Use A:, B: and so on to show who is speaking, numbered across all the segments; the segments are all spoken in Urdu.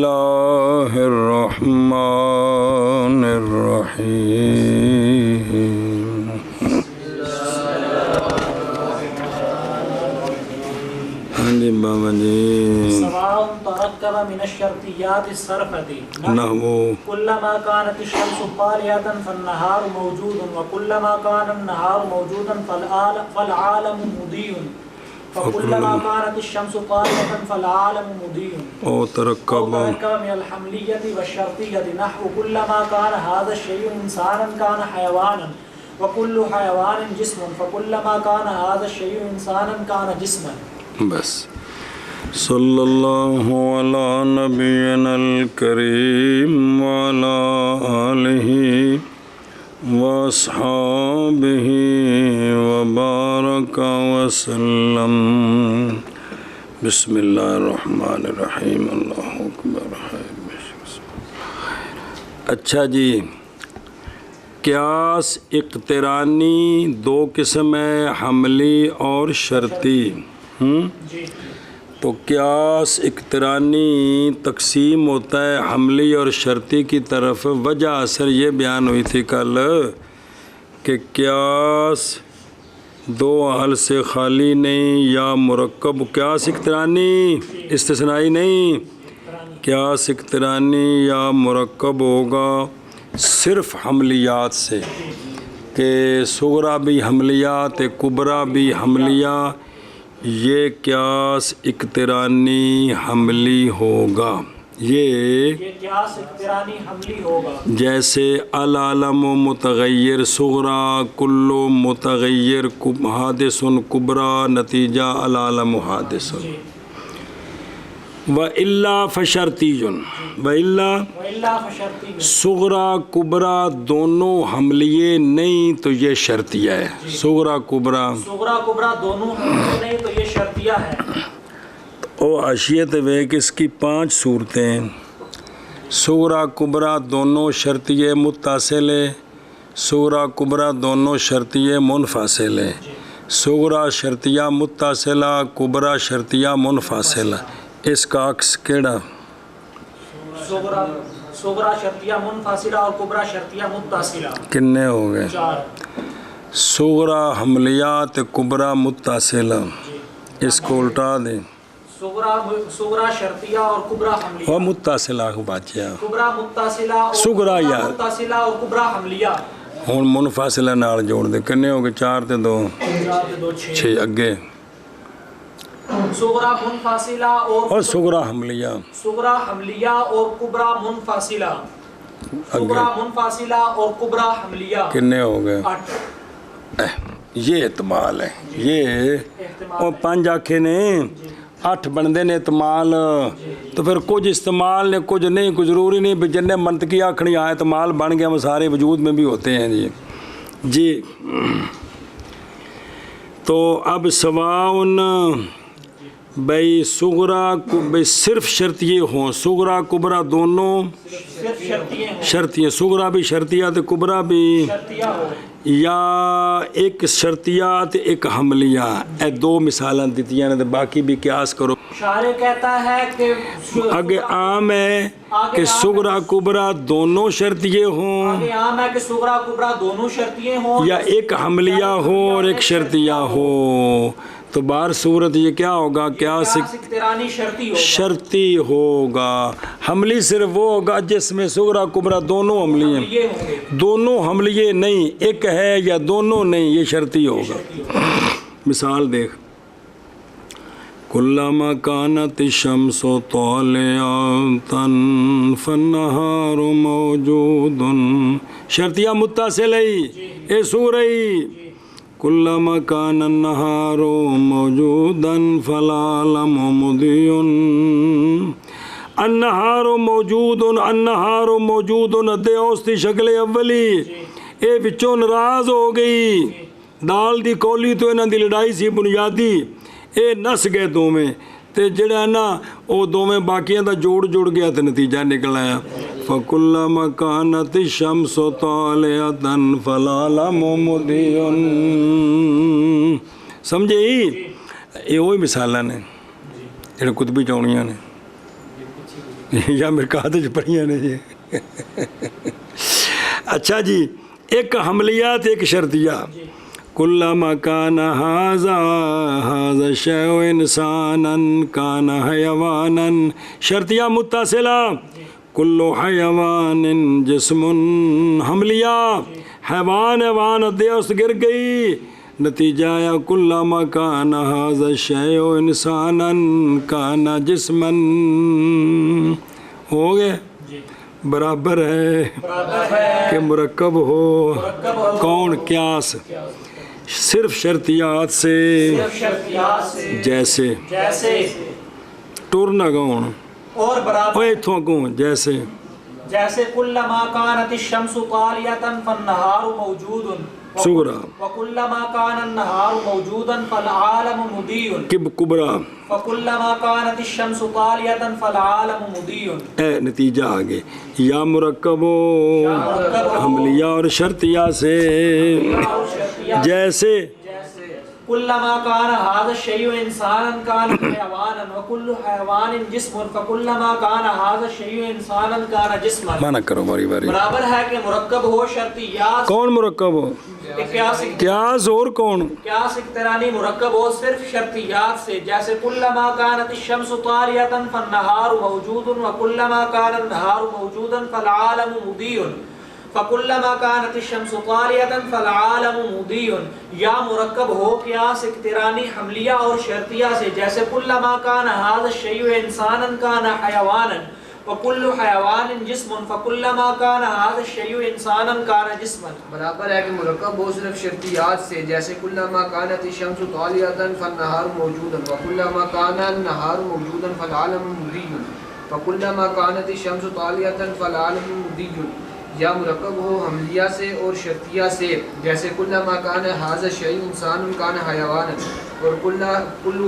A: الله الرحمن الرحيم. بابا جی
B: سواء تركب من الشرطيات الصرفة
A: نحو
B: كلما كانت الشمس طالعة فالنهار موجود وكلما كان النهار موجودا فالعالم مضيء فكلما كانت الشمس طالعة فالعالم مضيء
A: او ترکب
B: من الحملية والشرطية نحو كلما كان هذا الشيء إنسانا كان حيوانا وكل حيوان جسم فكلما كان هذا الشيء إنسانا كان جسما.
A: بس صلی اللہ علی نبینا الکریم وعلی آلہ واصحابہ وبارک وسلم. بسم اللہ الرحمن الرحیم. اللہ اکبر. اچھا جی، قیاس اقترانی دو قسم ہے، حملی اور شرطی. تو قیاس اقترانی تقسیم ہوتا ہے حملی اور شرطی کی طرف. وجہ اثر یہ بیان ہوئی تھی کل کہ قیاس دو حل سے خالی نہیں یا مرکب. قیاس اقترانی استثنائی نہیں، قیاس اقترانی یا مرکب ہوگا صرف حملیات سے، کہ صغرا بھی حملیات کبرا بھی حملیہ. یہ قیاس اقترانی حملی ہوگا. یہ
B: قیاس اقترانی حملی ہوگا.
A: جیسے العالم متغیر صغرا کل متغیر حادث کبرا نتیجہ العالم حادث. وَإِلَّا فَشَرْطِيٌّ وَإِلَّا صغرا کبرا دونوں حملیے نہیں تو یہ شرطیہ ہے. صغرا کبرا
B: دونوں حملیے نہیں تو یہ شرطیہ ہے.
A: او عشیت ویک اس کی 5 صورتیں ہیں. صغرا کبرا دونوں شرطیہ متصل ہے، صغرا کبرا دونوں شرطیہ منفصل ہے، صغرا شرطیہ متصلہ کبرا شرطیہ منفصلہ. اس کا عکس کیڑا؟
B: صغرا شرطیہ منفصلہ اور کبرا شرطیہ متصلہ.
A: کتنے ہو گئے؟
B: 4.
A: صغرا حملیات کبرا متصلہ. اس کو الٹا دیں.
B: صغرا شرطیہ اور کبرا حملیہ.
A: وہ متصلہ کو بچیا
B: کبرا متصلہ
A: صغرا یار
B: متصلہ اور کبرا حملیہ.
A: ہوں منفصلہ نال جوڑ دے. کنے ہو گئے؟ 4 تے 2 6. اگے
B: صغرا منفصلہ اور
A: صغرا حملیہ.
B: صغرا حملیہ اور کبرا منفصلہ. صغرا منفصلہ اور کبرا حملیہ.
A: کنے ہو گئے؟
B: 8.
A: یہ احتمال ہے. یہ اور 5 آنکھیں نے 8 بندے نے احتمال. تو پھر کچھ استعمال نے کچھ نہیں. کچھ ضروری نہیں بھی جنہیں منطقی آنکھنی آئے احتمال بن گیا. وہ سارے وجود میں بھی ہوتے ہیں جی. تو اب سواؤن بھائی صغرا بھائی صرف شرطیے ہوں، صغرا کبرا دونوں شرطیے. صغرا بھی شرطیات کبرا بھی، یا ایک شرطیات ایک حملیہ. اے 2 مثالیں دیتیاں نے. باقی بھی قیاس کرو.
B: شارح کہتا ہے کہ
A: آگے عام ہے کہ صغرا کبرا دونوں شرطیے ہوں،
B: عام ہے کہ صغرا کبرا دونوں شرطیے ہوں،
A: یا ایک حملیہ ہو اور ایک شرطیہ ہو. تو بار صورت یہ کیا ہوگا؟ قیاس
B: اقترانی
A: شرطی ہوگا. حملی صرف وہ ہوگا جس میں صغرا کبرا دونوں حملی ہیں. دونوں حملیے نہیں، ایک ہے یا دونوں نہیں، یہ شرطی ہوگا. مثال دیکھ. کلما کانت الشمس طالعة فالنہار موجود. شرطیہ متصل ہے. اے سورہ کلما کان النہار موجودا فالعالم مضیء. النہار موجود، النہار موجود ادے اوستی شکل اولی. اے وچوں ناراض ہو گئی. دال دی کولی تو انہاں دی لڑائی سی بنیادی. اے نس گئے دوویں تے جڑا ہے نا او دوویں باقیاں دا جوڑ گیا تے نتیجہ نکل آیا. فَكُلَّمَا كَانَتِ الشَّمْسُ طَالِعَةً فَالْعَالَمُ مُضِيءٌ. سمجھے ہی؟ یہ وہی مثالاں نے جڑے قطبی چاؤنیاں نے. یا مرکات وچ پڑھیاں نے جی اچھا جی ایک حملیات ایک شرطیہ کلما کان ھذا الشیء انسانا کان حیوانا شرطیہ متصلہ کل حیوان جسم حملیہ حیوان دے اس گر گئی نتیجہ یا کلما کان ھذا الشیء انسانا کان جسما ہو گئے برابر ہے کہ مرکب ہو کون قیاس صرف شرطیات سے جیسے ٹورنا کون
B: اور برابر
A: ایتھوں کون جیسے
B: کلما كانت الشمس طالعة فالنهار موجود
A: صغرا
B: وكلما كان النهار موجودا فالعالم مضيء
A: کبرا
B: وكلما كانت الشمس طالعة فالعالم مضيء
A: اے نتیجہ آگے یا مرکب حملیہ اور شرطیہ سے جیسے
B: كلما كان هذا الشيء انسانا كان حيوانا وكل حيوان جسم فكلما كان هذا الشيء انسانا كان جسما
A: مانا کرو باری باری
B: برابر ہے کہ مرکب ہو شرطیات
A: کون مرکب ہو قیاس اور کون
B: قیاس اقترانی مرکب ہو صرف شرطیات سے جیسے کلما كانت الشمس طالعة فالنهار موجود وكلما كان النهار موجودا فالعالم مضيء فَكُلَّمَا كَانَتِ الشَّمْسُ طَالِعَةً فَالْعَالَمُ مُضِيٌّ یا مرکب ہو قیاس اقترانی حملیہ اور شرطیہ سے جیسے كُلَّمَا كَانَ هَذَا الشَّيْءُ إِنسَانًا كَانَ حَيَوَانًا وَكُلُّ حَيَوَانٍ جِسْمٌ فَكُلَّمَا كَانَ هَذَا الشَّيْءُ إِنسَانًا كَانَ جِسْمًا
C: برابر ہے کہ مرکب ہو صرف شرطیات سے جیسے كُلَّمَا كَانَتِ الشَّمْسُ طَالِعَةً فَالنَّهَارُ مَوْجُودًا وَكُلَّمَا كَانَ النَّهَارُ مَوْجُودًا فَالْعَالَمُ مُضِيٌّ فَكُلَّمَا كَانَتِ الشَّمْسُ طَالِعَةً فَالْعَالَمُ مُضِيٌّ یا مرکب ہو حملیہ سے اور شرطیہ سے جیسے کلما کان ھذا الشیء انسان کان حیوانا اور کل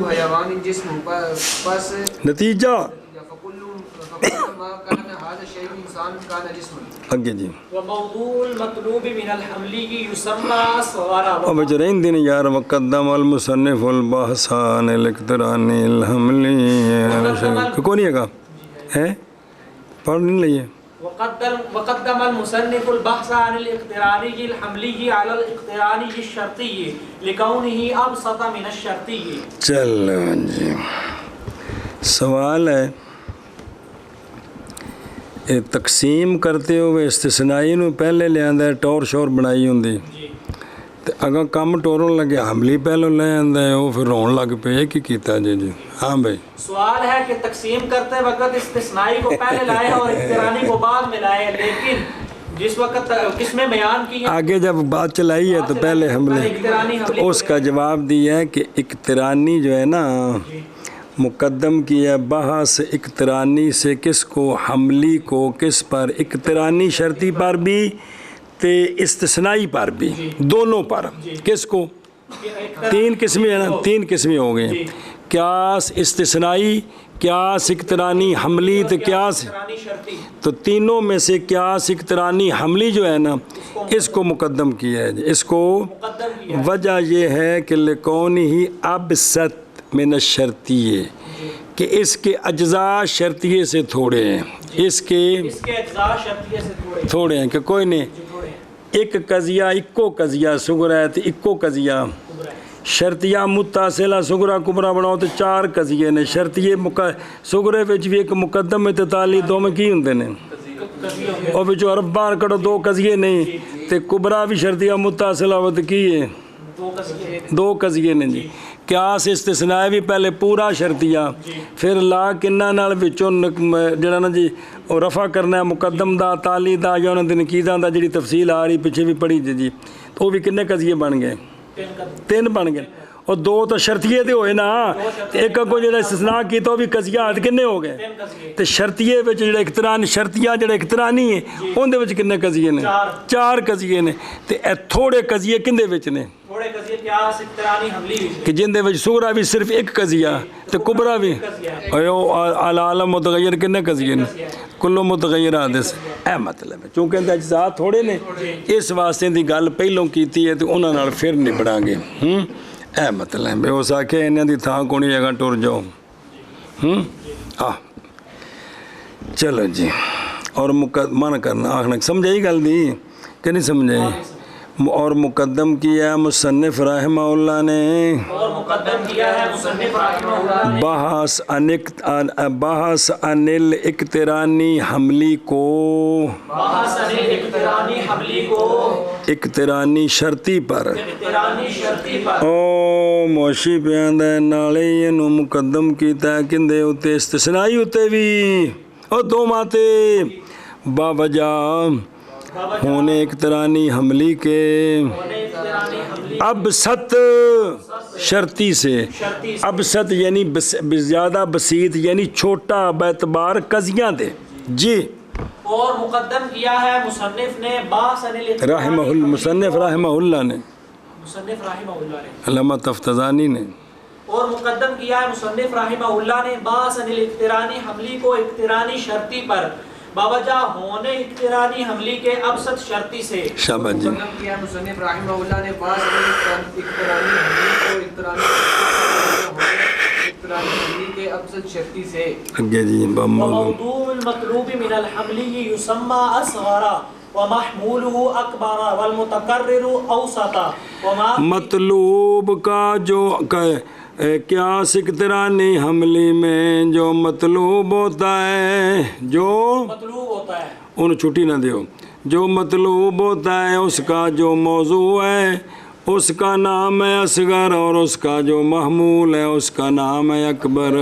C: حیوان جسم پس
A: نتیجہ
C: فکلما کان ھذا الشیء انسان کان جسما
A: آگے جی
B: وموضوع المطلوب من الحملی یسمى صغارا
A: اب جرین دن یار مقدم المصنف البحثان الاقتران الحملی کون یہ گا ہے پڑھ نہیں لئیے
B: وقدم المصنف البحث عن الاقتراني الحملي على الاقتراني الشرطي لكونه ابسط من الشرطي
A: چلو جی سوال ہے تقسیم کرتے ہوئے استثنائی نو پہلے لے آندا ہے ٹور شور بنائی ہوندی تے اگا کم ٹورن لگے حملی پہلو لے آندا ہے وہ پھر رون لگ پے کی کیتا جی جی ہاں بھائی
B: سوال ہے کہ تقسیم کرتے وقت استثنائی کو پہلے لائے اور اقترانی کو بعد میں لائے لیکن جس وقت کس میں بیان کی ہے
A: آگے جب بات چلائی ہے تو پہلے حملے اس کا جواب دیا ہے کہ اقترانی جو ہے نا مقدم کیا بحث اقترانی سے کس کو حملی کو کس پر اقترانی شرطی پر بھی تے استثنائی پر بھی دونوں پر کس کو تین قسمیں ہے نا تین قسمیں ہو گئے قیاس استثنائی قیاس اقترانی حملی تو قیاس تو تینوں میں سے قیاس اقترانی حملی جو ہے نا اس کو مقدم کیا ہے اس کو وجہ یہ ہے کہ لکون ہی ابسط من الشرطیے کہ اس کے اجزاء شرطیے سے تھوڑے ہیں اس کے
B: اجزاء شرطیے سے
A: تھوڑے ہیں کہ کوئی نہیں ایک قضیہ اکو قضیہ سگرا ہے تو اکو قضیہ شرطیہ متصلہ سگرا کبرا بناؤ تو چار قضیے نے شرطیے سگرے وچ بھی ایک مقدم اتتالی دو میں کی ہوندے نے اور وچوں عرب بار کڑو دو قضیے نہیں تے کبرا بھی شرطیہ متصلہ ہوت کی ہے دو قضیے نے جی قیاس استثناء بھی پہلے پورا شرطیہ پھر لا کنہ نال وچوں جڑا نا جی اور رفع کرنا ہے مقدم دا تالی دا یا انہاں دے نقیداں دا جڑی تفصیل آ رہی پیچھے بھی پڑھی جی تو وہ بھی کنے قضیے بن گئے تین بن گئے اور دو تو شرطیے دے ہوئے نا ایک کو جڑا استثناء کی تو بھی قضیات کنے ہو گئے تے شرطیے وچ جڑا اقتران شرطیہ جڑا اقترانی ہے اون دے وچ کنے قضیے نے چار قضیے نے تے اے تھوڑے قضیے کندے وچ نے
B: تھوڑے قضیے قیاس اقترانی حملی
A: کہ جن دے وچ سغرا بھی صرف ایک قضیہ تے کبرا بھی ایو العالم متغیر کنے قضیے نے کلو متغیر حادث اے مطلب ہے چونکہ اندے اجزاء تھوڑے نے اس واسطے دی گل پہلوں کیتی ہے تے انہاں نال پھر نبڑاں گے اے مطلب ہے اس آکھے انہاں دی تھاں کونی جگہ ٹر جاؤ چلو جی اور من کرنا آخنا سمجھ آئی گل دی کہ نہیں سمجھ آئی اور مقدم کیا مصنف رحمہ اللہ نے
B: اور مقدم کیا ہے مصنف رحمہ اللہ نے
A: بحث عن الاقترانی حملی کو
B: بحث عن الاقترانی حملی کو
A: اقترانی شرطی پر
B: اقترانی شرطی پر
A: او موشی پیاندہ ہے نالے اینو مقدم کیتا ہے کندے ہوتے استثنائی ہوتے بھی او دو ماتے باوجہ ہونے اقترانی حملی کے اب ست شرطی سے اب ست یعنی زیادہ بسیط یعنی چھوٹا بیتبار قضیاں دے جی
B: اور مقدم کیا ہے مصنف نے بحث عن الاقترانی
A: مصنف رحمہ اللہ نے
B: مصنف رحمہ اللہ نے
A: علامہ تفتزانی نے
B: اور مقدم کیا ہے مصنف رحمہ اللہ نے بحث عن الاقترانی حملی کو اقترانی شرطی پر باوجہ ہونے اقترانی حملی کے ابسط شرطی سے
A: شاباش جی
C: مقدم کیا ہے مصنف رحمہ اللہ نے بعض اقترانی حملی کو اقترانی حملی کے ابسط شرطی سے
A: اگے جی
B: وموضوع المطلوب من الحملی یسمى اصغر ومحموله اکبر والمتکرر اوسط
A: مطلوب کا جو قیاس اقترانی حملی میں جو مطلوب ہوتا ہے جو
B: مطلوب ہوتا ہے
A: ان چھٹی نہ دیو جو مطلوب ہوتا ہے اس کا جو موضوع ہے اس کا نام ہے اصغر اور اس کا جو محمول ہے اس کا نام ہے اکبر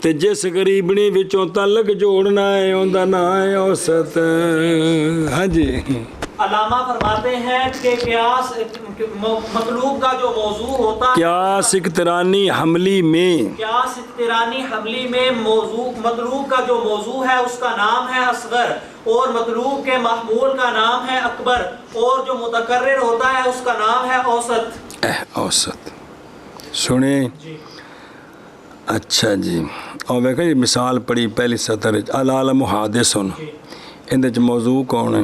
A: تے جس غریبنی وچوں تعلق جوڑنا ہے ان دا نام ہے اوسط ہاں جی
B: علامہ فرماتے ہیں کہ قیاس مطلوب کا جو موضوع ہوتا ہے
A: قیاس اقترانی حملی میں
B: قیاس اقترانی حملی میں موضوع مطلوب کا جو موضوع ہے اس کا نام ہے اصغر اور مطلوب کے محمول کا نام ہے اکبر اور جو متکرر ہوتا ہے اس کا نام ہے اوسط
A: اوسط سنیں اچھا جی اور ویکھیں یہ مثال پڑھی پہلی سطر العالم حادثن اندر موضوع کون ہے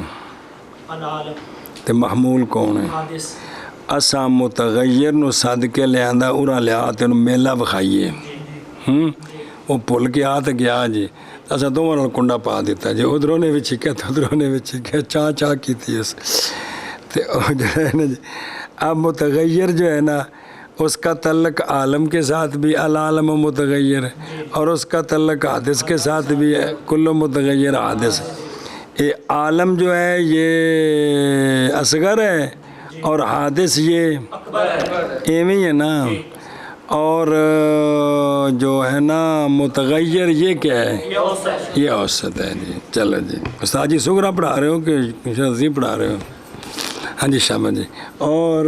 B: العالم
A: تے محمول کون ہے
B: حادث
A: اساں متغیر نو سد کے لے آندا اورا لیا تے میلہ وکھائیے وہ بھول کے آ تے گیا جی اساں دوواں نال کنڈا پا دیتا جی ادھروں نے بھی چھکیا تے ادھروں نے بھی چھکیا چاہ کیتی اس تے جو ہے نا جی اب متغیر جو ہے نا اس کا تعلق عالم کے ساتھ بھی العالم متغیر اور اس کا تعلق حادث کے ساتھ بھی ہے کل متغیر حادث یہ عالم جو ہے یہ اصغر ہے اور حادث یہ ایویں ہے نا اور جو ہے نا متغیر یہ کیا ہے یہ اوسط ہے جی چلو جی استاد جی سغرا پڑھا رہے ہو کہ شرطی پڑھا رہے ہو ہاں جی شامل جی اور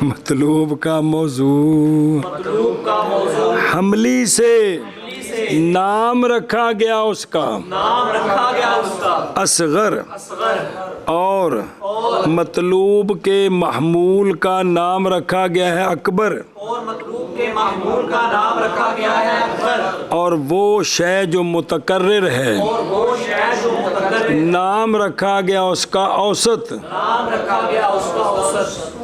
A: مطلوب کا موضوع حملی سے نام رکھا گیا اس کا اصغر اور مطلوب کے محمول کا نام رکھا گیا ہے اکبر
B: اور مطلوب کے محمول کا نام رکھا گیا ہے اکبر
A: اور وہ شے جو متکرر ہے
B: اور وہ شے جو متکرر
A: نام رکھا گیا اس کا اوسط
B: نام رکھا گیا اس کا اوسط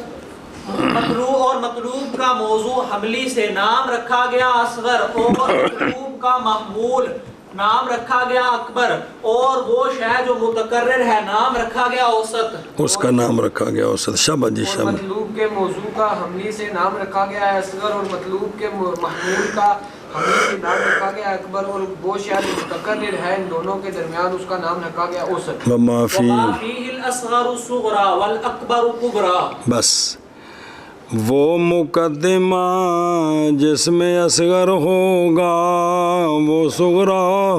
B: مطلوب اور مطلوب کا موضوع حملی سے نام رکھا گیا اصغر اور مطلوب کا محمول نام رکھا گیا اکبر اور وہ شے جو متکرر ہے نام رکھا گیا اوسط
A: اس کا نام رکھا گیا اوسط شاباش جی
C: اور
A: شاباش
C: مطلوب کے موضوع کا حملی سے نام رکھا گیا ہے اصغر اور مطلوب کے محمول کا حملی سے نام رکھا گیا اکبر اور وہ شے جو متکرر ہے ان دونوں کے درمیان اس کا نام رکھا گیا اوسط
A: وما فی
B: فیہ الاصغر صغرا والاکبر کبرا
A: بس وہ مقدمہ جس میں اصغر ہوگا وہ صغرا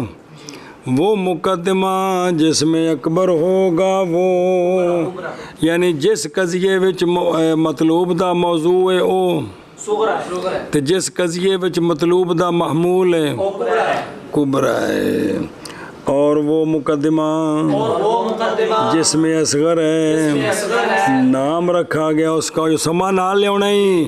A: وہ مقدمہ جس میں اکبر ہوگا وہ یعنی جس قضیے وچ مطلوب دا موضوع ہے او
B: صغرا ہے
A: تے جس قضیے وچ مطلوب دا محمول ہے
B: کبرا ہے
A: کبرا ہے اور وہ مقدمہ جس میں اصغر ہے نام رکھا گیا اس کا جو سما نال لے ہی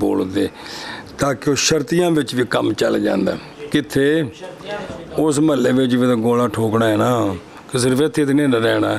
A: ਬੋਲ ਦੇ ਤਾਂ ਕਿ ਉਹ ਸ਼ਰਤੀਆਂ ਵਿੱਚ ਵੀ ਕੰਮ ਚੱਲ ਜਾਂਦਾ। ਕਿੱਥੇ ਉਸ ਮਹੱਲੇ ਵਿੱਚ ਵੀ ਤਾਂ ਗੋਲਾ ਠੋਕਣਾ ਹੈ ਨਾ, ਕਿ ਸਿਰਫ ਇੱਥੇ ਤੇ ਨਹੀਂ ਰਹਿਣਾ।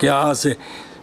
A: ਕਿਆਸ,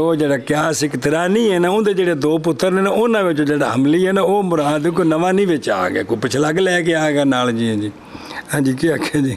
A: ਉਹ ਜਿਹੜਾ ਕਿਆਸ ਇਕਤਰਾਨੀ ਹੈ ਨਾ, ਉਹਦੇ ਜਿਹੜੇ ਦੋ ਪੁੱਤਰ ਨੇ ਨਾ, ਉਹਨਾਂ ਵਿੱਚ ਜਿਹੜਾ ਹਮਲੀ ਹੈ ਨਾ, ਉਹ ਮੁਰਾਦ ਕੋਈ ਨਵਾਂ ਨਹੀਂ ਵਿੱਚ ਆ ਗਿਆ, ਕੋਈ ਪਿਛਲਾ ਕੇ ਲੈ ਕੇ ਆ ਗਿਆ ਨਾਲ ਜੀ। ਜੀ ਹਾਂਜੀ ਕੀ ਆਖਿਆ ਜੀ।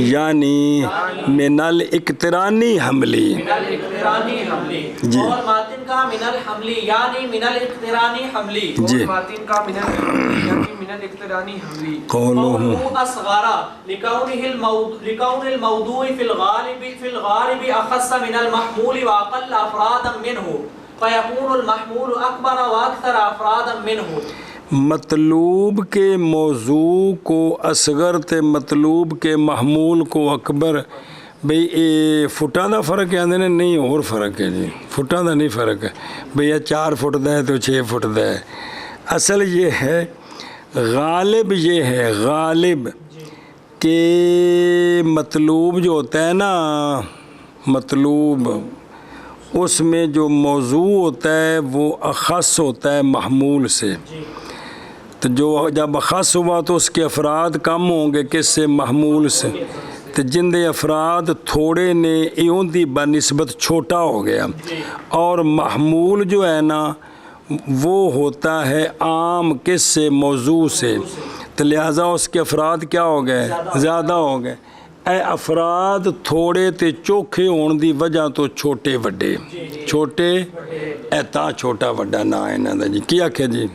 A: یعنی من الاقترانی حملی
B: من الاقترانی حملی
A: جی۔
B: اور ماتن کا من الحملی یعنی من الاقترانی حملی
A: جی۔
C: ماتن کا من الاقترانی حملی
A: قولہ
B: قوله اصغر لكون الموضوع في الغالب اخص من المحمول واقل افرادا منه فيكون المحمول اکبر واکثر افرادا منه۔
A: مطلوب کے موضوع کو اصغر تے مطلوب کے محمول کو اکبر بھئی اے فٹاں دا فرق ہے آندے نے نہیں اور فرق ہے جی فٹاں دا نہیں فرق ہے بھئی یہ 4 فٹ دا ہے تو 6 فٹ دا ہے اصل یہ ہے غالب یہ ہے غالب کہ مطلوب جو ہوتا ہے نا مطلوب اس میں جو موضوع ہوتا ہے وہ اخص ہوتا ہے محمول سے تو جو جب اخص ہوا تو اس کے افراد کم ہوں گے کس سے محمول سے تو جن دے افراد تھوڑے نے ایون دی بنسبت چھوٹا ہو گیا اور محمول جو ہے نا وہ ہوتا ہے عام کس سے موضوع سے تو لہٰذا اس کے افراد کیا ہو گئے زیادہ ہو گئے اے افراد تھوڑے تے چوکھے ہون دی وجہ تو چھوٹے وڈے چھوٹے اے تا چھوٹا وڈا نہ ہے نا جی کیا کہ جی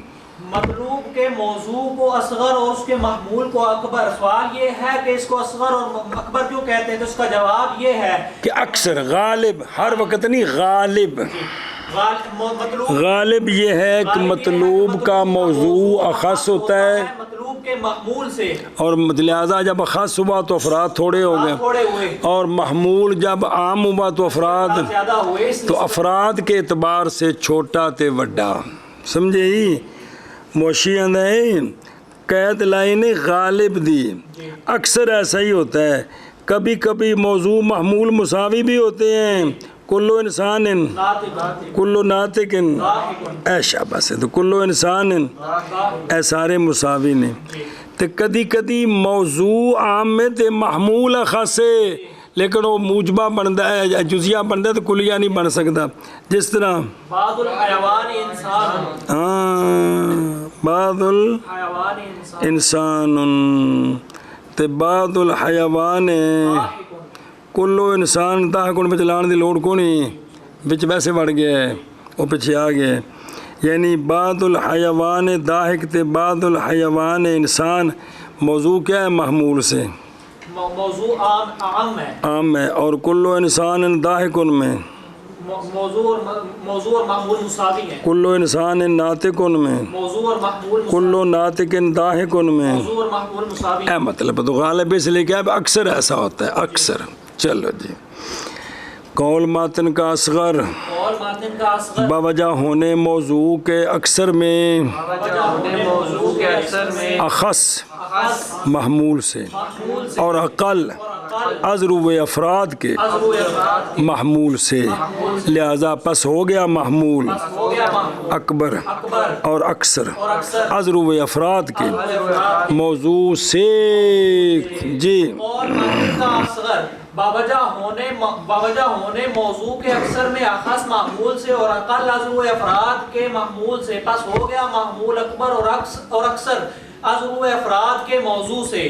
B: مطلوب کے موضوع کو اصغر اور اس کے محمول کو اکبر سوال یہ ہے کہ اس کو اصغر اور اکبر کیوں کہتے ہیں تو اس کا جواب یہ ہے
A: کہ اکثر غالب ہر وقت نہیں غالب غالب یہ ہے کہ مطلوب کا موضوع اخص ہوتا ہے
B: مطلوب کے محمول سے
A: اور لہٰذا جب اخص ہوا تو افراد تھوڑے ہو گئے اور محمول جب عام ہوا تو افراد
B: زیادہ ہوئے
A: تو افراد کے اعتبار سے چھوٹا تے وڈا سمجھے ہی موشی اندائی قید لائن غالب دی اکثر ایسا ہی ہوتا ہے کبھی کبھی موضوع محمول مساوی بھی ہوتے ہیں کلو انسان کلو ناطق اے شاباش ہے تو کلو انسان اے سارے مساوی نے تو کدی کدی موضوع عام میں تے محمول خاصے لیکن وہ موجبہ بنتا ہے جزیہ بنتا ہے تو کلیہ نہیں بن سکتا جس طرح
B: بعض الحیوان انسان
A: بعض الانسان تے بعض الحیوان کلو انسان تاکن میں چلان دی لوڑ کو نہیں بچ ویسے بڑھ گیا ہے وہ پیچھے آ گیا یعنی بعض الحیوان داہک تے بعض الحیوان انسان موضوع کیا ہے محمول سے
B: موضوع عام ہے
A: عام ہے اور کلو انسان داہکن میں
B: موضوع اور محمول مساوی ہیں
A: کلو انسان ناطقن میں
B: موضوع اور محمول
A: کلو ناطقن داہکن میں
B: موضوع اور محمول مساوی
A: اے مطلب تو غالب اس لیے کیا ہے اکثر ایسا ہوتا ہے اکثر چلو جی قول ماتن کا اصغر
B: قول ماتن کا اصغر
A: باوجہ ہونے موضوع کے اکثر میں
C: موضوع کے اکثر میں
A: اخص محمول سے اور اقل ازرو افراد کے محمول سے لہذا پس ہو گیا محمول اکبر اور اکثر ازرو افراد کے موضوع سے جی
B: قول ماتن کا اصغر باوجہ ہونے موضوع کے اکثر میں اخص محمول سے اور اقل عضو افراد کے محمول سے پس ہو گیا محمول اکبر اور اکثر عضو افراد کے موضوع سے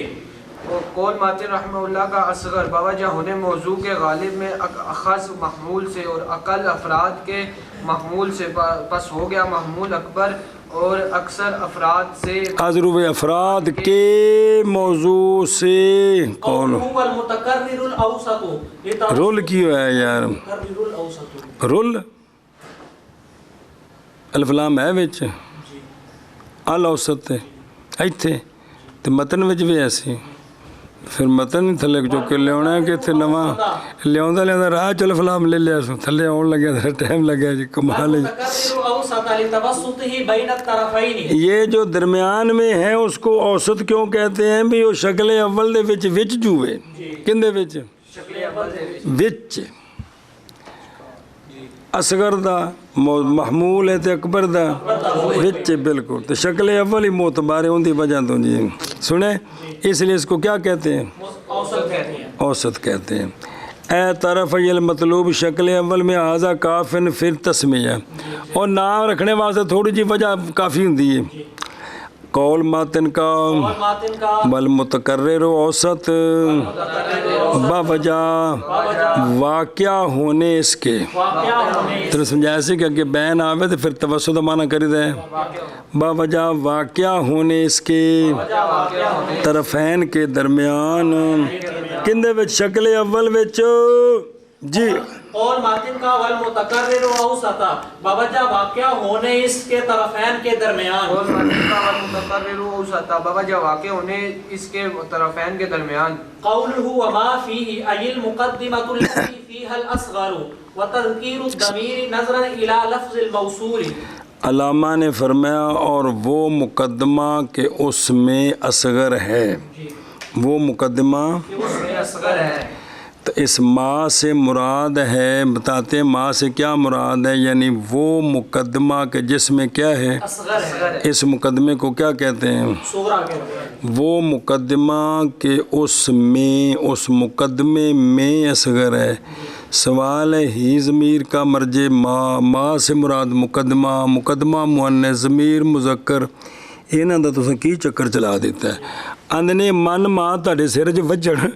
C: قول ماتن رحمہ اللہ کا اصغر باوجہ ہونے موضوع کے غالب میں اخص محمول سے اور اقل افراد کے محمول سے پس ہو گیا محمول اکبر اور اکثر افراد سے
A: عضو افراد کے موضوع سے قول
B: المتکرر الاوسط
A: رول کیوں ہے یار رول الف لام ہے وچ الاوسط ایتھے تے متن وچ بھی ایسی پھر متن تھلے چک کے لیا کہ اتنے نواں لیا راہ چل فلام لے لیا سو تھلے آن لگیا تھا ٹائم لگیا جی کمال یہ جو درمیان میں ہے اس کو اوسط کیوں کہتے ہیں بھی وہ شکل اول دے وچ جوے کن دے وچ اصغر دا محمول ہے تے اکبر دا وچ بالکل تو شکل اول ہی معتبر ہے ان دی وجہ تو جی سنیں اس لیے اس کو کیا کہتے ہیں اوسط کہتے ہیں اے طرف المطلوب شکل اول میں آزا کافن پھر تسمیہ اور نام رکھنے واسطے تھوڑی جی وجہ کافی ہوتی ہے قول ماتن کا
B: اور ماتن کا
A: بل متقرر اوسط باوجہ واقعہ ہونے اس کے
B: واقعہ ہونے
A: تو سمجھا ایسے کہ اگے بین آوے تو پھر توسط معنی کری دے باوجہ واقعہ ہونے اس کے طرفین کے درمیان کندے وچ شکل اول وچ جی
B: اور ماتن کا والمتکرر اوسطا بوجہ واقعہ ہونے اس کے طرفین کے درمیان
C: قول ماتن کا والمتقرر اوسطا بوجہ واقع ہونے اس کے طرفین کے درمیان
B: قوله وما فيه أي المقدمة التي فيها الأصغر وتذكير الضمير نظرا إلى لفظ الموصول
A: علامہ نے فرمایا اور وہ مقدمہ کہ اس میں اصغر ہے وہ مقدمہ
B: اس میں اصغر ہے
A: تو اس ما سے مراد ہے بتاتے ہیں ما سے کیا مراد ہے یعنی وہ مقدمہ کہ جس میں کیا ہے
B: اصغر ہے
A: اس مقدمے کو کیا کہتے ہیں
B: صغرا کہتے ہیں
A: وہ مقدمہ کہ اس میں اس مقدمے میں اصغر ہے سوال ہے ہی ضمیر کا مرجع ما سے مراد مقدمہ مؤنث ضمیر مذکر ਇਹਨਾਂ ਦਾ ਤੁਸੀਂ ਕੀ ਚੱਕਰ ਚਲਾ ਦਿੱਤਾ ਆਂਦੇ ਨੇ ਮਨ ਮਾਂ ਤੁਹਾਡੇ ਸਿਰ 'ਚ ਵੱਜਣ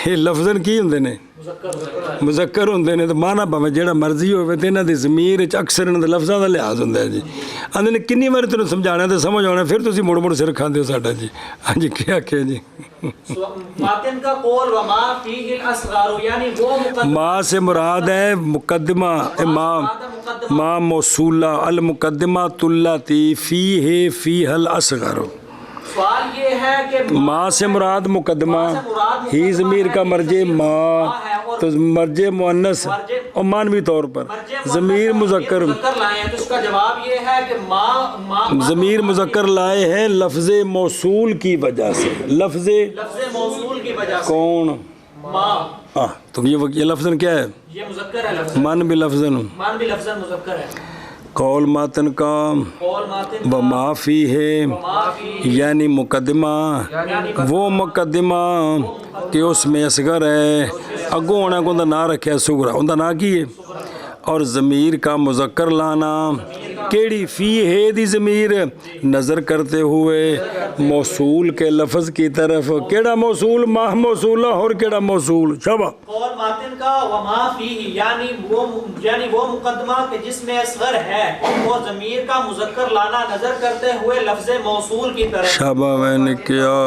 A: ਇਹ ਲਫ਼ਜ਼ਨ ਕੀ ਹੁੰਦੇ ਨੇ ਮੁਜ਼ੱਕਰ ਹੁੰਦੇ ਨੇ ਤੇ ਮਾਨਾ ਭਾਵੇਂ ਜਿਹੜਾ ਮਰਜ਼ੀ ਹੋਵੇ ਤੇ ਇਹਨਾਂ ਦੀ ਜ਼ਮੀਰ 'ਚ ਅਕਸਰ ਇਹਨਾਂ ਦੇ ਲਫ਼ਜ਼ਾਂ ਦਾ ਲਿਹਾਜ਼ ਹੁੰਦਾ ਹੈ ਜੀ ਆਂਦੇ ਨੇ ਕਿੰਨੀ ਵਾਰੀ ਤੈਨੂੰ ਸਮਝਾਉਣਾ ਤੇ ਸਮਝ ਆਉਣਾ ਫਿਰ ਤੁਸੀਂ ਮੁੜ ਸਿਰ ਖਾਂਦੇ ਹੋ ਸਾਡਾ ਜੀ ਹਾਂਜੀ ਕੀ ਆਖਿਆ ਜੀ
B: ماتن کا قول وما فيه الأصغر یعنی وہ مقدمہ
A: ماں سے مراد ہے مقدمہ ماں موصولہ المقدمات اللاتی فیہ الاصغر
B: سوال یہ ہے کہ
A: ماں سے مراد مقدمہ ہی ضمیر کا مرجع ماں تو مرجع مؤنث اور معنوی طور پر ضمیر مذکر
B: لائے ہیں تو اس کا جواب یہ ہے کہ ماں
A: ضمیر مذکر لائے ہیں لفظ موصول کی وجہ سے لفظ
B: موصول کی وجہ سے
A: کون
B: ماں
A: تو یہ لفظ کیا ہے
B: یہ مذکر ہے لفظ
A: من بھی لفظ
B: مان بھی لفظ مذکر ہے
A: قول ماتن کا
B: قول ماتن
A: و معافی ہے یعنی مقدمہ وہ مقدمہ کہ اس میں اصغر ہے اگوں ہونا کو نہ رکھے صغرا ان کا نہ کی ہے اور ضمیر کا مذکر لانا کیڑی فی ہے دی ضمیر نظر کرتے ہوئے موصول کے لفظ کی طرف کیڑا موصول ماہ موصولہ اور کیڑا موصول شبہ
B: قول ماتن کا وما فیہ یعنی وہ مقدمہ کہ جس میں اصغر ہے اور ضمیر کا مذکر لانا نظر کرتے ہوئے لفظ موصول کی طرف
A: شبہ میں نے کیا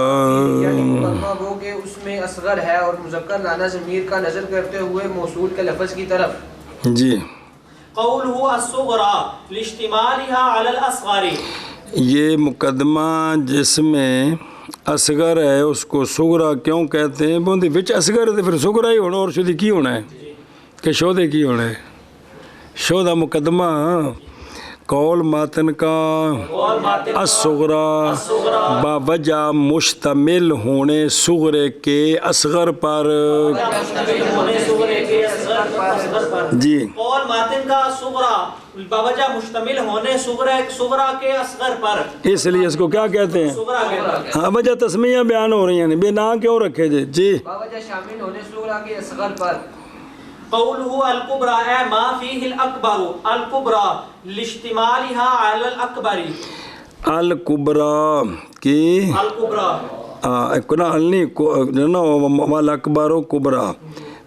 C: یعنی مقدمہ وہ کہ اس میں اصغر ہے اور مذکر لانا ضمیر کا نظر کرتے ہوئے موصول کے لفظ کی طرف
A: جی
B: قوله الصغرى لاشتمالها على الاصغر
A: یہ مقدمہ جس میں اصغر ہے اس کو صغرا کیوں کہتے ہیں بوندی وچ اصغر ہے پھر صغرا ہی ہونا اور شودی کی ہونا ہے کہ شودے کی ہونا ہے شودہ مقدمہ قول ماتن کا الصغرا باوجہ مشتمل ہونے صغرے کے اصغر پر جی
B: قول ماتن کا صغرا باوجہ مشتمل ہونے صغرا کے اصغر پر
A: اس لیے اس کو کیا کہتے ہیں
B: صغرا کہتے ہیں
A: ہاں وجہ تسمیہ بیان ہو رہی ہیں بے نام کیوں رکھے جی
C: باوجہ شامل ہونے صغرا کے اصغر پر
B: قوله الكبرى اے ما فيه الاکبر الكبرى لاشتمالها على الاکبر
A: الکبرى کی
B: الكبرى
A: کنا نہیں والا اکبر و کبرا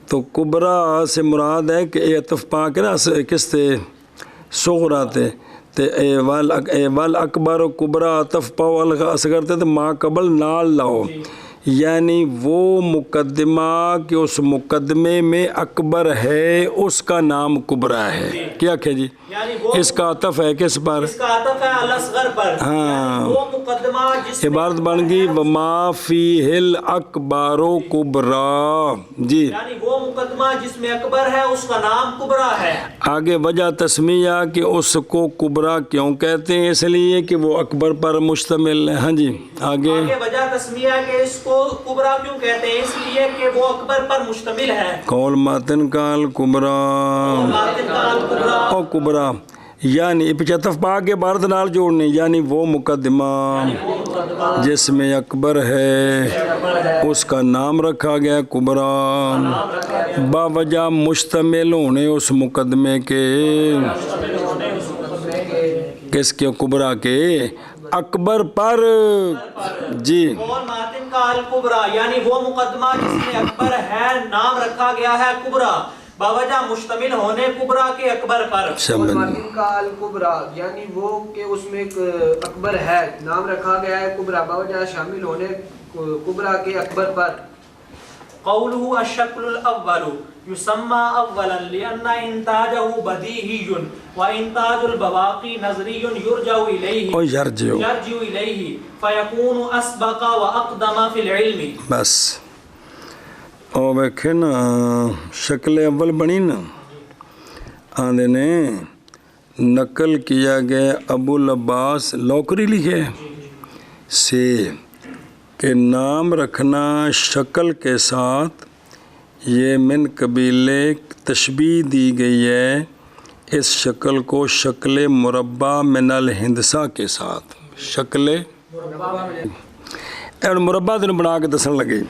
A: تو کبرا سے مراد ہے کہ یہ عطف پا کے نا کس تے صغرا تے وال اکبر و کبرا عطف پاؤ اصغر تے ما قبل نال لاؤ یعنی وہ مقدمہ کہ اس مقدمے میں اکبر ہے اس کا نام کبرا ہے کیا کہ جی اس کا عطف ہے کس پر
B: اس کا عطف ہے الاصغر پر
A: ہاں
B: وہ مقدمہ جس
A: عبارت بن گئی وما فیہ الاکبر و کبرا جی
B: یعنی وہ مقدمہ جس میں اکبر ہے اس کا نام کبرا ہے
A: آگے وجہ تسمیہ کہ اس کو کبرا کیوں کہتے ہیں اس لیے کہ وہ اکبر پر مشتمل ہے ہاں جی آگے
B: وجہ تسمیہ کہ اس کو کبرا کیوں کہتے ہیں اس لیے کہ وہ اکبر پر مشتمل ہے
A: قول ماتن کا الکبرا
B: ماتن کا الکبرا
A: او کبرا یعنی پچھتف پا کے عبارت نال جوڑنے یعنی وہ مقدمہ جس میں اکبر ہے اس کا نام رکھا گیا کبرا باوجہ مشتمل ہونے اس مقدمے کے کس کے؟ کبرا کے اکبر پر. جی
B: قول ماتن کا الکبرا یعنی وہ مقدمہ جس میں اکبر ہے نام رکھا گیا ہے کبرا باوجہ مشتمل ہونے کبرا کے اکبر پر.
C: ماتن کا الکبرا یعنی وہ کہ اس میں ایک اکبر ہے نام رکھا گیا ہے کبرا باوجہ شامل ہونے کبرا کے اکبر پر.
B: قوله الشکل الاول یسمى اولا لأن انتاجه بدیہی وانتاج البواقی نظری یرجع الیہ فیکون اسبق واقدم فی العلم.
A: بس اور ویکھے نا شکل اول بنی نا آندے نے نقل کیا گیا ابو العباس لوکری لکھے سے کہ نام رکھنا شکل کے ساتھ یہ من قبیلے تشبیہ دی گئی ہے اس شکل کو شکل مربع من الہندسہ کے ساتھ. شکل مربع دن بنا کے دسن لگے.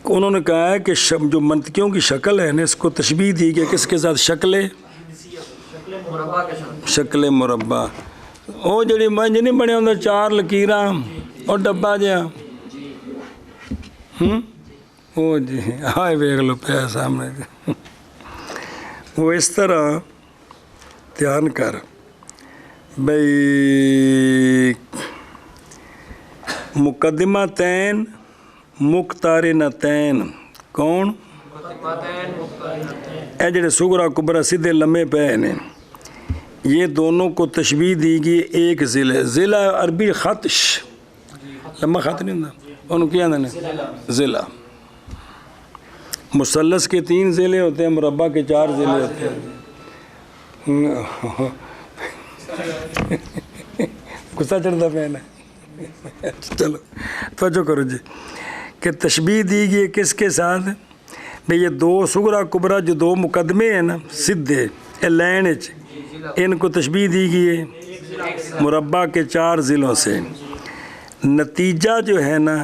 A: انہوں نے کہا ہے کہ جو منطقیوں کی شکل ہے نا اس کو تشبیہ دی گئی کس کے ساتھ؟ شکل مربع. وہ جڑی منج نہیں بنے ہوتا 4 لکیراں اور ڈبا جہا وہ جی آئے ویکھ لو پیا سامنے. وہ اس طرح دھیان کر بھئی مقدمتین مقترنتین کون؟ اے جڑے صغرا کبرا سیدھے لمحے پے نے یہ دونوں کو تشبیہ دی گئی ایک ضلع. ضلع عربی خطش لمحہ خط نہیں ہوتا انہوں کیا آدھے ضلع. مثلث کے 3 ضلع ہوتے ہیں مربع کے 4 ضلع ہوتے ہیں. غصہ چڑھتا پہ نا. چلو توجہ کرو جی کہ تشبیہ دی گئی کس کے ساتھ؟ بھئی یہ 2 صغرا کبرا جو 2 مقدمے ہیں نا سدھے لین ان کو تشبیہ دی گئی ہے مربع کے 4 ضلعوں سے. نتیجہ جو ہے نا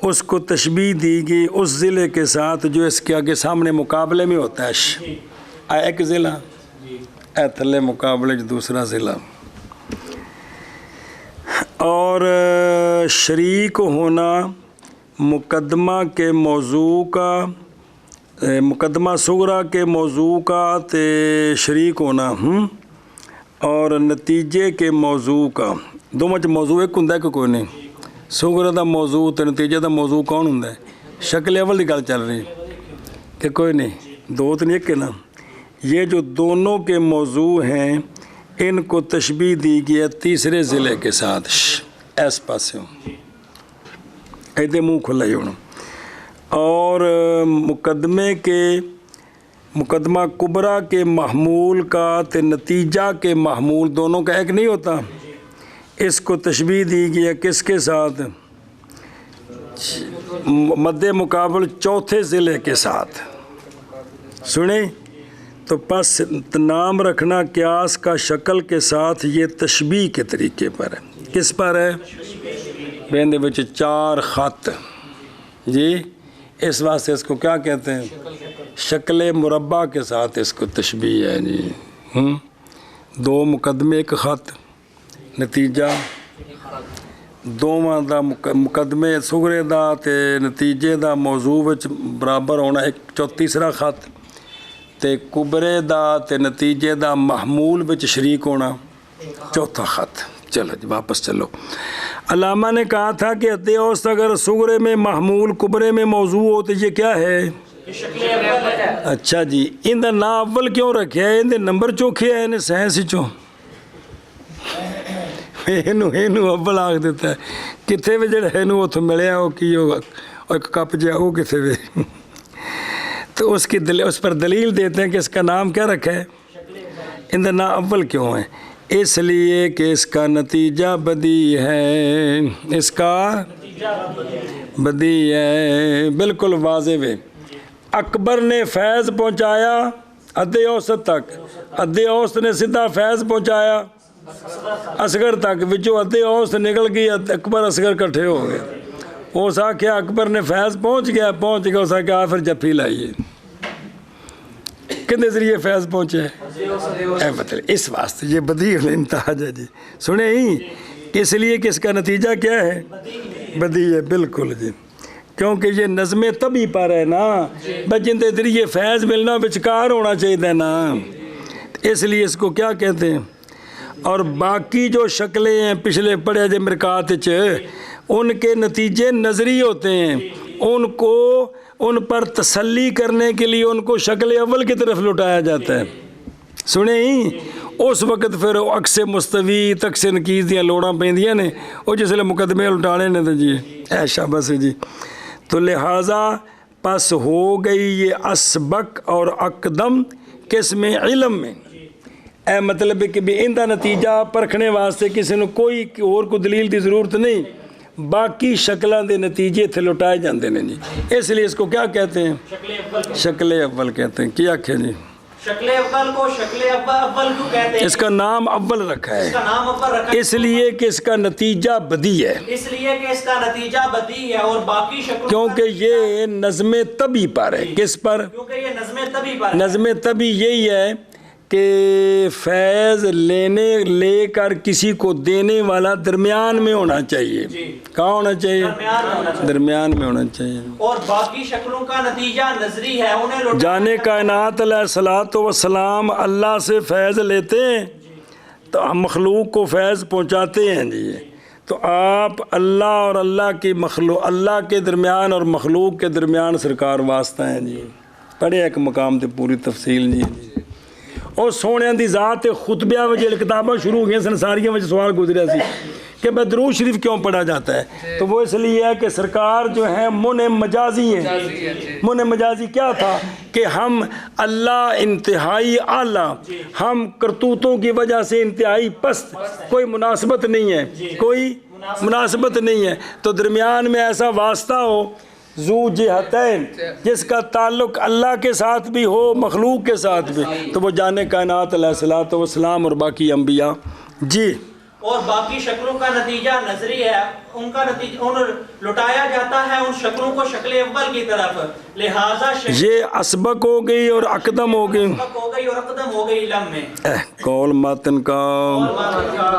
A: اس کو تشبیہ دی گئی اس ضلع کے ساتھ جو اس کے آگے سامنے مقابلے میں ہوتا ہے. ایک ضلع اے تھلے مقابلے جو دوسرا ضلع. اور شریک ہونا مقدمہ کے موضوع کا مقدمہ صغرا کے موضوع کا شریک ہونا اور نتیجے کے موضوع کا دونوں موضوع ایک ہوں کہ کوئی نہیں. صغرا دا موضوع تو نتیجے دا موضوع کون ہوں؟ شکل اول کی گل چل رہی کہ کوئی نہیں 2 تو نہیں ایک نا. یہ جو دونوں کے موضوع ہیں ان کو تشبیہ دی گئی ہے تیسرے ضلع کے ساتھ. ایس پاسے ایدے منہ کھلا ہی ہونا. اور مقدمہ کبرا کے محمول کا نتیجہ کے محمول دونوں کا ایک نہیں ہوتا. اس کو تشبیہ دی گئی ہے کس کے ساتھ؟ مد مقابل 4تھے ضلع کے ساتھ. سنیں تو پس نام رکھنا قیاس کا شکل کے ساتھ یہ تشبیہ کے طریقے پر ہے. کس پر ہے؟ بیندے بچ 4 خط جی اس واسطے اس کو کیا کہتے ہیں؟ شکل مربع کے ساتھ اس کو تشبیہ ہے جی. 2 مقدمے 1 خط نتیجہ دوواں دا مقدمے صغرے دا تے نتیجے دا موضوع وچ برابر ہونا ایک تیسرا خط تے کبرے دا تے نتیجے دا محمول وچ شریک ہونا 4تھا خط. چلو جی واپس چلو. علامہ نے کہا تھا کہ حد اوسط اگر صغرے میں محمول کبرے میں موضوع ہو تو یہ کیا ہے؟ اچھا جی ان دا نا اول کیوں رکھے ہے؟ ان دے نمبر چوکھے ہیں سائنس چوں اول آگ دیتا ہے کتنے بھی جڑا ہے اتوں ملیا وہ کی ایک کپ جا وہ کتنے بھی تو اس پر دلیل دیتے ہیں کہ اس کا نام کیا رکھا ہے؟ ان دا نا اول کیوں ہے؟ اس لیے کہ اس کا نتیجہ بدی ہے. اس کا بدی ہے بالکل واضح ہے. اکبر نے فیض پہنچایا حد اوسط تک. حد اوسط نے سیدھا فیض پہنچایا اصغر تک. وچوں حد اوسط نکل گئی اکبر اصغر کٹھے ہو گئے. اس آخیا اکبر نے فیض پہنچ گیا اس آخیا پھر جفی لائیے. کہ ذریعے فیض پہنچے اے مطلب اس واسطے یہ بدیع الانتہاج ہے جی. سنے ہی اس لیے کہ اس کا نتیجہ کیا ہے؟ بدیع ہے. بالکل جی. کیونکہ یہ نظم طبی پر ہے نا بس جن کے ذریعے فیض ملنا وچکار ہونا چاہیے نا, اس لیے اس کو کیا کہتے ہیں. اور باقی جو شکلیں ہیں پچھلے پڑھے جے مرکات ان کے نتیجے نظری ہوتے ہیں, ان پر تسلی کرنے کے لیے ان کو شکل اول کی طرف لٹایا جاتا ہے. سنے ہی اس وقت پھر عکس مستوی تکس نقیز دیاں لوڑاں پیندیاں نے وہ جس لئے مقدمے لٹانے نے تو جی اے شاباش جی. تو لہٰذا پس ہو گئی یہ اسبق اور اقدم کس میں علم میں. اے مطلب ہے کہ بھی ان کا نتیجہ پرکھنے واسطے کسی نے کوئی اور کو دلیل دی ضرورت نہیں, باقی شکلاں دے نتیجے تھے لٹائے جاندے ہیں جی. اس لیے اس کو کیا کہتے ہیں؟ شکل اول کہتے ہیں. کیا کہتے ہیں جی؟
B: شکل اول کو شکل اول کیوں کہتے ہیں؟
A: اس کا نام اول رکھا ہے
B: اس کا نام اول رکھا ہے
A: اس لیے کہ اس کا نتیجہ بدیع ہے,
B: اس لیے کہ اس کا نتیجہ بدیع ہے اور باقی شکلوں
A: کیونکہ یہ نظم طبی پر ہے. کس پر؟
B: کیونکہ یہ نظم طبی پر
A: نظم طبی یہی ہے کہ فیض لے کر کسی کو دینے والا درمیان میں ہونا چاہیے. کہاں ہونا چاہیے؟ درمیان میں ہونا چاہیے.
B: اور باقی شکلوں کا نتیجہ نظری ہے, انہیں
A: جانے کائنات علیہ الصلوۃ والسلام اللہ سے فیض لیتے ہیں تو ہم مخلوق کو فیض پہنچاتے ہیں جی. تو آپ اللہ اور اللہ کی مخلوق, اللہ کے درمیان اور مخلوق کے درمیان سرکار واسطہ ہیں جی. پڑھے ایک مقام تے پوری تفصیل جی. اور سونے دی ذات خطبہ وجہ کتابیں شروع ہوئی سن ساریاں وجہ سوال گزریا سی کہ بھئی درود شریف کیوں پڑھا جاتا ہے, تو وہ اس لیے ہے کہ سرکار جو ہیں منع مجازی ہیں. منع مجازی کیا تھا کہ ہم اللہ انتہائی اعلیٰ, ہم کرتوتوں کی وجہ سے انتہائی پست, کوئی مناسبت نہیں ہے, کوئی مناسبت نہیں ہے. تو درمیان میں ایسا واسطہ ہو ذو جہتین جس کا تعلق اللہ کے ساتھ بھی ہو مخلوق کے ساتھ بھی, تو وہ جانے کائنات علیہ الصلوۃ والسلام اور باقی انبیاء جی.
B: اور باقی شکلوں کا نتیجہ نظری ہے, ان کا نتیجہ لٹایا جاتا ہے ان شکلوں کو شکل اول کی طرف. لہٰذا
A: یہ اسبق ہو گئی اور اقدم ہو گئی,
B: اور اقدم ہو گئی علم میں.
A: قول ماتن کا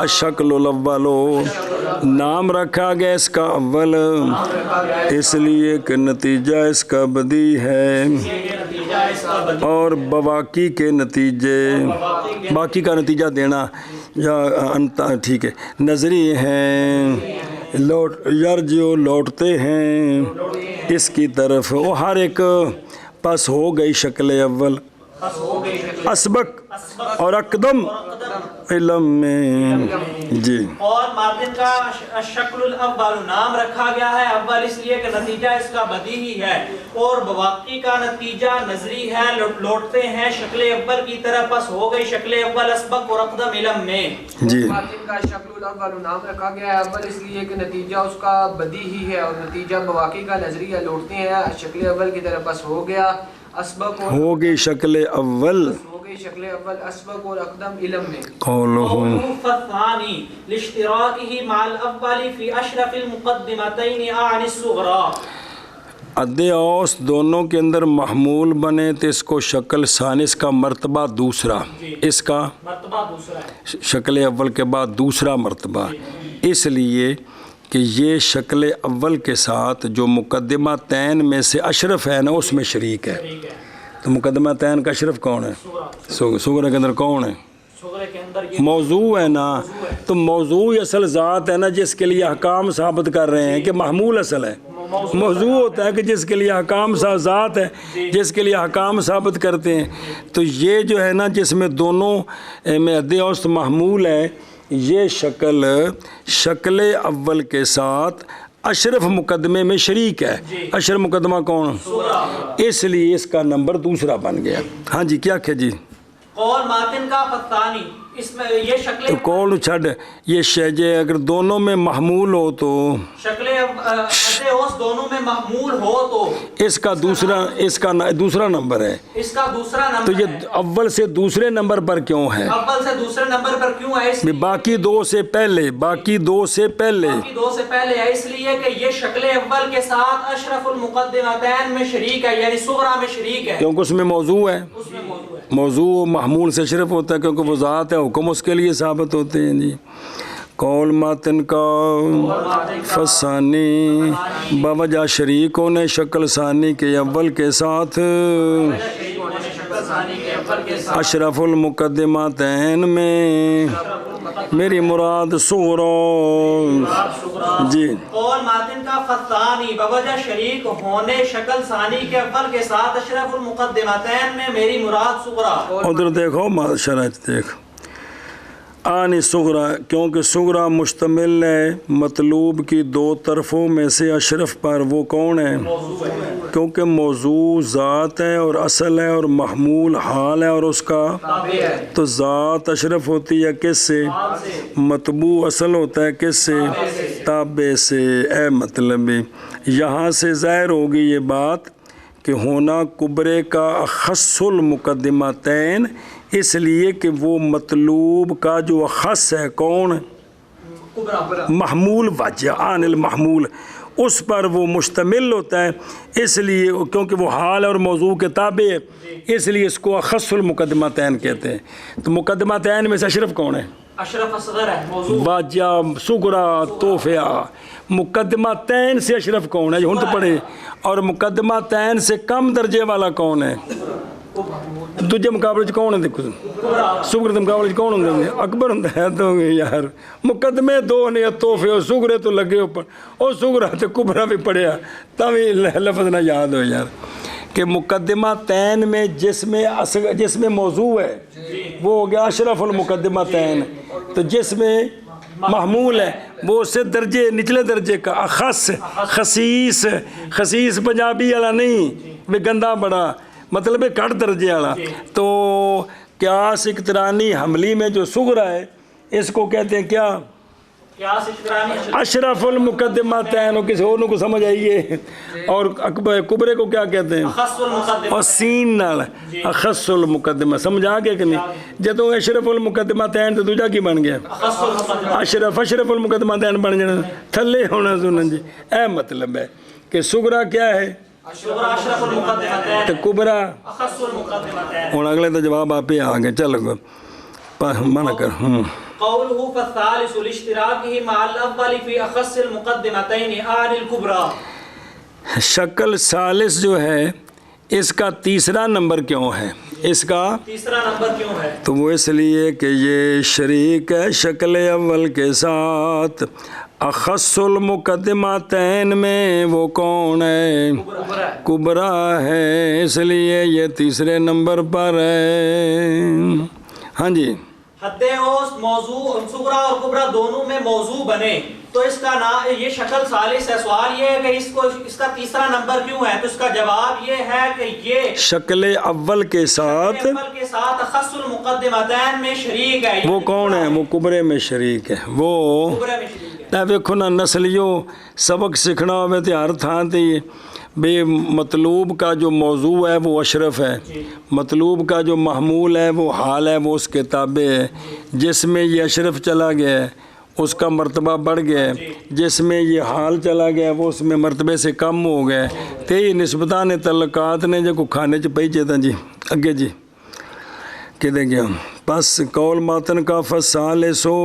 A: الشکل الاول نام رکھا گیا اس کا اول اس لیے کہ نتیجہ اس کا بدیع ہے اور بواقی کے نتیجے, باقی کا نتیجہ دینا یا ٹھیک ہے نظری ہیں, یرجو لوٹتے ہیں اس کی طرف. وہ ہر ایک پس ہو گئی شکل اول اسبق اور اقدم علم میں جی.
B: اور ماتن کا شکل الاول نام رکھا گیا ہے اول اس لیے کہ نتیجہ اس کا بدیہی ہے اور بواقی کا نتیجہ نظری ہے, لوٹتے ہیں شکل اول کی طرف. پس ہو گئی شکل اول اسبق اور اقدم علم میں
A: جی.
C: ماتن کا شکل الاول نام رکھا گیا ہے اول اس لیے کہ نتیجہ اس کا بدیہی ہے اور نتیجہ بواقی کا نظری ہے, لوٹتے ہیں شکل اول کی طرف. بس ہو گیا اسبق
A: ہو گئی شکل اول
C: شکل اول اسبق اور اقدم علم میں.
A: قولہ
B: فالثانی لاشتراکہ مع الاول فی اشرف المقدمتین عن الصغرى.
A: عد اوس دونوں کے اندر محمول بنے تو اس کو شکل ثانیس کا مرتبہ دوسرا, اس کا
B: مرتبہ دوسرا ہے
A: شکل اول کے بعد دوسرا مرتبہ, اس لیے کہ یہ شکل اول کے ساتھ جو مقدمہ تین میں سے اشرف ہے نا اس میں شریک ہے. تو مقدمہ تین کا اشرف کون ہے؟ سغرا کے اندر کون ہے؟ موضوع ہے نا. تو موضوع اصل ذات ہے نا جس کے لیے احکام ثابت کر رہے ہیں کہ محمول اصل ہے. موضوع ہوتا ہے کہ جس کے لیے احکام ذات ہے جس کے لیے احکام ثابت کرتے ہیں. تو یہ جو ہے نا جس میں دونوں میں عد اوسط محمول ہے, یہ شکل اول کے ساتھ اشرف مقدمے میں شریک ہے. اشرف مقدمہ کون؟ اس لیے اس کا نمبر دوسرا بن گیا. ہاں جی کیا کہ جی
B: قول ماتن کا فتانی اس میں یہ شکل
A: کول چھڑ یہ شیجے اگر دونوں میں محمول ہو تو
B: شکل حد اوس دونوں میں محمول ہو تو
A: اس کا دوسرا نمبر ہے.
B: اس کا دوسرا
A: تو
B: نمبر
A: یہ
B: ہے.
A: اول سے دوسرے نمبر پر کیوں ہے؟
B: اول سے دوسرے نمبر پر کیوں ہے؟ اس لیے
A: باقی دو سے پہلے
B: باقی دو سے پہلے ہے، اس لیے کہ یہ شکل اول کے ساتھ اشرف المقدمتین میں شریک ہے، یعنی صغرا میں شریک ہے.
A: کیونکہ اس میں موضوع ہے.
B: اس میں موضوع ہے.
A: موضوع محمول سے اشرف ہوتا ہے کیونکہ وہ ذات ہے، حکم اس کے لیے ثابت ہوتے ہیں. جی قول ماتن کا فثانی بوجہ شریک ہونے شکل ثانی کے اول کے ساتھ اشرف المقدمتین میں میری مراد صغرا. جی
B: قول ماتن کا فثانی بوجہ شریک ہونے شکل ثانی کے اول کے ساتھ اشرف المقدمتین میں میری مراد صغرا.
A: ادھر دیکھو شرائط دیکھ آنی صغرا، کیونکہ صغرا مشتمل ہے مطلوب کی دو طرفوں میں سے اشرف پر. وہ کون ہے؟ کیونکہ موضوع ذات ہے اور اصل ہے اور محمول حال ہے اور اس کا تو ذات اشرف ہوتی ہے کس سے؟ مطبوع اصل ہوتا ہے کس سے؟ تابع سے. اے مطلبی یہاں سے ظاہر ہوگی یہ بات کہ ہونا کبرے کا اخص المقدمتین، اس لیے کہ وہ مطلوب کا جو اخص ہے کون؟ محمول وجہ عن المحمول، اس پر وہ مشتمل ہوتا ہے. اس لیے کیونکہ وہ حال اور موضوع کے تابع ہے اس لیے اس کو اخص المقدمتین کہتے ہیں. تو مقدمتین میں سے اشرف کون ہے؟
B: اشرف اصغر ہے، موضوع
A: واجہ صغرا توفیہ. مقدمتین سے اشرف کون ہے؟ ہن تو پڑھے. اور مقدمتین سے کم درجے والا کون ہے؟ دوجے مقابلے چ کون ہے؟ دیکھو صغرا دے مقابلے چ کون ہوندا ہے؟ اکبر ہوندا ہے. تو یار مقدمے دو نے توفے اور صغرے تو لگے اوپر اور صغرا تے کبرا بھی پڑھیا تاوی لفظ نہ یاد ہو یار کہ مقدمتین میں جس میں موضوع ہے وہ ہو گیا اشرف المقدمتین. تو جس میں محمول ہے وہ اس سے درجے نچلے درجے کا اخص خصیص پنجابی والا نہیں بھی گندا بڑا مطلب کٹ درجے والا. تو قیاس اقترانی حملی میں جو صغرا ہے اس کو کہتے ہیں کیا؟ اشرف المقدمتین. کسی اور کو سمجھ آئیے. اور کبرے کو کیا کہتے ہیں؟ اور سین نال اخص المقدمہ. سمجھ آ گیا کہ نہیں؟ جدو اشرف المقدمتین تو دوجا کی بن گیا؟ اشرف المقدمتین بن جانا تھلے ہونا سنن. جی اے مطلب ہے کہ صغرا کیا ہے تو کبرا. ہوں اگلے تو جواب آپ ہی آ گئے. چلو منع کر.
B: قوله فالثالث لاشتراكه مع الاول في اخص المقدمتين عن الكبرى.
A: شکل ثالث جو ہے اس کا تیسرا نمبر کیوں ہے؟ اس کا
B: تیسرا نمبر کیوں ہے؟
A: تو وہ اس لیے کہ یہ شریک ہے شکل اول کے ساتھ اخص المقدمتین میں. وہ کون ہے؟ کبرا ہے. اس لیے یہ تیسرے نمبر پر ہے. ہاں جی
B: حد اوس موضوع صغرا اور کبرا دونوں میں موضوع بنے تو اس کا نام یہ شکل ثالث ہے. سوال یہ ہے کہ اس کا تیسرا نمبر کیوں ہے؟ تو اس کا جواب یہ ہے کہ یہ
A: شکل اول کے ساتھ
B: اخص المقدمتین میں شریک ہے.
A: وہ کون ہے؟ وہ کبرے میں شریک ہے. وہ
B: کبرے میں شریک ہے.
A: ویکھو نا نسلیوں سبق سیکھنا ہوئے تو ہر تھان تے بے مطلوب کا جو موضوع ہے وہ اشرف ہے. مطلوب کا جو محمول ہے وہ حال ہے وہ اس کے تابع ہے. جس میں یہ اشرف چلا گیا ہے اس کا مرتبہ بڑھ گیا ہے. جس میں یہ حال چلا گیا وہ اس میں مرتبے سے کم ہو گیا. تے نسبتاً تعلقات نے جو کو کھانے چ پئی چیتا. جی اگے جی کدے گیا پس قول ماتن کا فثالثو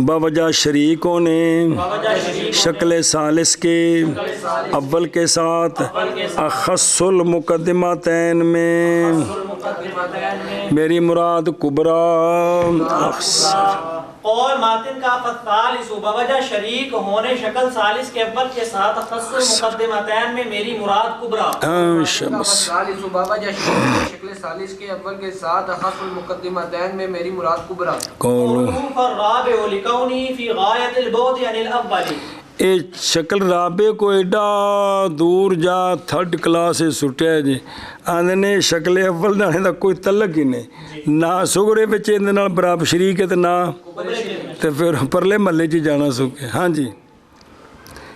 A: بوجہ شریکوں نے شکل ثالث کے اول کے ساتھ اخص المقدمتین میں میری مراد کبرا.
B: قول ماتن کا فالثالث بوجہ شریک ہونے شکل ثالث کے اول کے ساتھ اخص المقدمتین میں میری مراد کبرا.
C: فالثالث بوجہ شکل ثالث کے اول کے ساتھ اخص المقدمتین میں میری مراد کبرا.
B: قوله فالرابع لکونی فی غایت البعد عن الاول.
A: ਇਹ ਸ਼ਕਲ ਰਾਬੇ ਕੋ ਐਡਾ ਦੂਰ ਜਾ 3rd ਕਲਾਸ ਸੁੱਟਿਆ ਜੀ ਆਂਦੇ ਨੇ ਸ਼ਕਲ ਅਵਲ ਨਾਲ ਇਹਦਾ ਕੋਈ ਤਲਕ ਹੀ ਨਹੀਂ ਨਾ ਸੁਗਰੇ ਵਿੱਚ ਇਹਦੇ ਨਾਲ ਬਰਾਬਰ ਸ਼ਰੀਕ ਹੈ ਤੇ ਨਾ ਤੇ ਫਿਰ ਪਰਲੇ ਮਹੱਲੇ 'ਚ ਜਾਣਾ ਸੁੱਕੇ ਹਾਂਜੀ